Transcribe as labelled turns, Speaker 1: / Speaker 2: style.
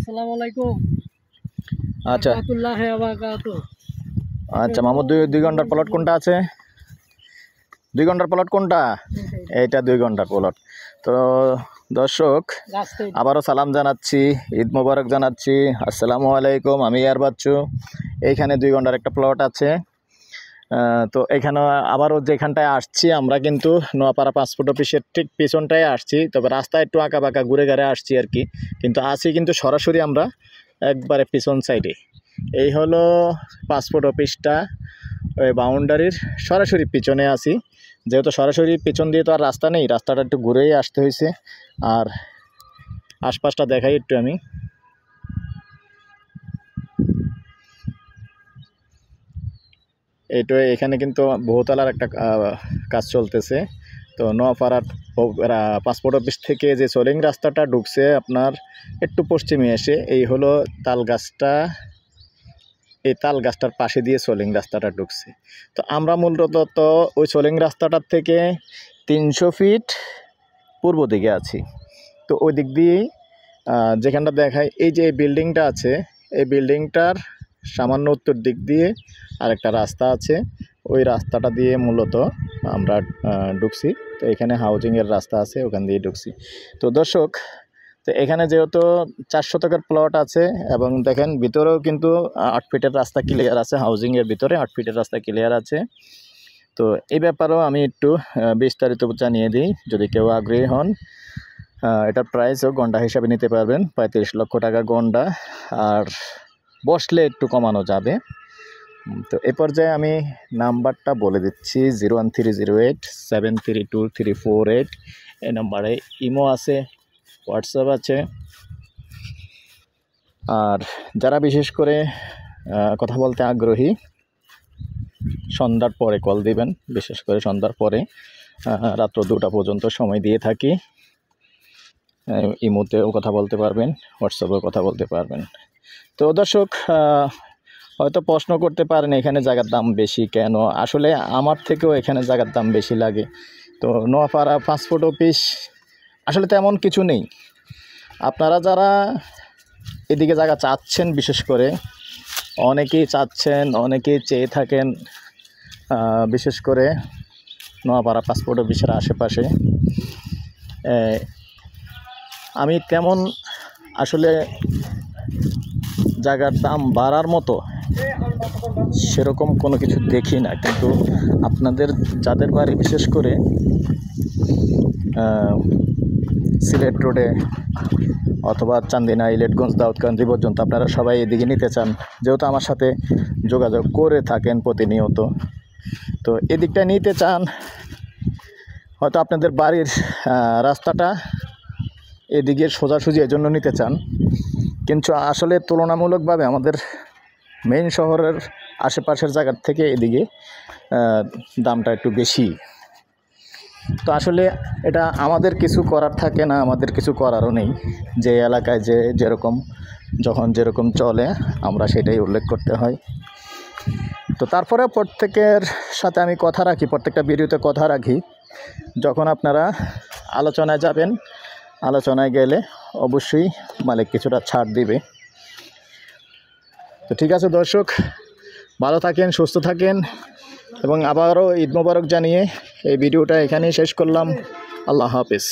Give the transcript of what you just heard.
Speaker 1: আসসালামু আলাইকুম।
Speaker 2: আচ্ছা
Speaker 1: রাহমাতুল্লাহি ওয়া বারাকাতুহু।
Speaker 2: আচ্ছা মামুদ, 2 ঘন্টার প্লট কোনটা আছে? 2 ঘন্টার প্লট কোনটা? এইটা 2 ঘন্টার প্লট। তো দর্শক আবারও সালাম জানাচ্ছি, ঈদ মোবারক জানাচ্ছি, আসসালামু আলাইকুম। আমি ইয়ার বাচ্চু। এইখানে 2 ঘন্টার একটা প্লট আছে। তো এখানে আবারও যেখানটায় আসছি আমরা কিন্তু নোয়াপাড়া পাসপোর্ট অফিসের ঠিক পিছনটায় আসছি, তবে রাস্তা একটু আঁকা বাঁকা ঘুরে ঘুরে আসছি আর কি, কিন্তু আসি কিন্তু সরাসরি আমরা একবারে পিছন সাইডে। এই হলো পাসপোর্ট অফিসটা, ওই বাউন্ডারির সরাসরি পিছনে আছি। যেহেতু সরাসরি পিছন দিয়ে তো আর রাস্তা নেই, রাস্তাটা একটু ঘুরেই আসতে হয়েছে। আর আশপাশটা দেখাই একটু আমি। এইটা এখানে কিন্তু বহুতলার একটা কাজ চলতেছে। তো নোয়াপাড়ার পাসপোর্ট অফিস থেকে যে সোলিং রাস্তাটা ঢুকছে আপনার একটু পশ্চিমে এসে, এই হলো তাল গাছটা, এই তাল গাছটার পাশে দিয়ে সোলিং রাস্তাটা ঢুকছে। তো আমরা মূলত তো ওই সোলিং রাস্তাটার থেকে 300 ফিট পূর্ব দিকে আছি। তো ওই দিক দিয়েই যেখানটা দেখায় এই যে বিল্ডিংটা আছে, এই বিল্ডিংটার সামান্য উত্তর দিক দিয়ে আরেকটা রাস্তা আছে। ওই রাস্তাটা দিয়ে মূলত আমরা ঢুকছি। তো এখানে হাউজিংয়ের রাস্তা আছে, ওখান দিয়ে ঢুকছি। তো দর্শক, তো এখানে যেহেতু 4 শতকের প্লট আছে এবং দেখেন ভিতরেও কিন্তু 8 ফিটের রাস্তা ক্লিয়ার আছে, হাউজিংয়ের ভিতরে 8 ফিটের রাস্তা ক্লিয়ার আছে। তো এই ব্যাপারেও আমি একটু বিস্তারিত জানিয়ে দিই, যদি কেউ আগ্রহী হন। এটার প্রাইসও ঘন্টা হিসাবে নিতে পারবেন, 35 লক্ষ টাকা ঘন্টা, আর বসলে একটু কমানো যাবে। তো এ পর্যায়ে আমি নাম্বারটা বলে দিচ্ছি, 01308732348। এই নাম্বারে ইমো আছে, হোয়াটসঅ্যাপ আছে। আর যারা বিশেষ করে কথা বলতে আগ্রহী, সন্ধ্যার পরে কল দিবেন, বিশেষ করে সন্ধ্যার পরে। রাত্র 2টা পর্যন্ত সময় দিয়ে থাকি। ইমোতেও কথা বলতে পারবেন, হোয়াটসঅ্যাপেও কথা বলতে পারবেন। তো দর্শক, হয়তো প্রশ্ন করতে পারেন এখানে জায়গার দাম বেশি কেন। আসলে আমার থেকেও এখানে জায়গার দাম বেশি লাগে। তো নোয়াপাড়া পাসপোর্ট অফিস আসলে তেমন কিছু নেই। আপনারা যারা এদিকে জায়গা চাচ্ছেন, বিশেষ করে অনেকেই চাচ্ছেন, অনেকেই চেয়ে থাকেন, বিশেষ করে নোয়াপাড়া পাসপোর্ট অফিসের আশেপাশে। আমি তেমন আসলে জায়গার দাম বাড়ার মতো সেরকম কোনো কিছু দেখি না, কিন্তু আপনাদের যাদের বাড়ি বিশেষ করে সিলেট রোডে অথবা চান্দিনা, ইলেটগঞ্জ, দাউদকান্দি পর্যন্ত আপনারা সবাই এদিকে নিতে চান, যেহেতু আমার সাথে যোগাযোগ করে থাকেন প্রতিনিয়ত, তো এদিকটা নিতে চান। হয়তো আপনাদের বাড়ির রাস্তাটা এদিকে সোজাসুজি এজন্য নিতে চান, কিন্তু আসলে তুলনামূলকভাবে আমাদের মেইন শহরের আশেপাশের জায়গার থেকে এদিকে দামটা একটু বেশি। তো আসলে এটা আমাদের কিছু করার থাকে না, আমাদের কিছু করারও নেই। যে এলাকায় যেরকম যখন যেরকম চলে আমরা সেটাই উল্লেখ করতে হয়। তো তারপরে প্রত্যেকের সাথে আমি কথা রাখি, প্রত্যেকটা ভিডিওতে কথা রাখি, যখন আপনারা আলোচনায় যাবেন, আলোচনায় গেলে অবশ্যই মালিক কিছুটা ছাড় দিবে। তো ঠিক আছে দর্শক, ভালো থাকেন, সুস্থ থাকেন, এবং আবারও ঈদ মোবারক জানিয়ে এই ভিডিওটা এখানেই শেষ করলাম। আল্লাহ হাফেজ।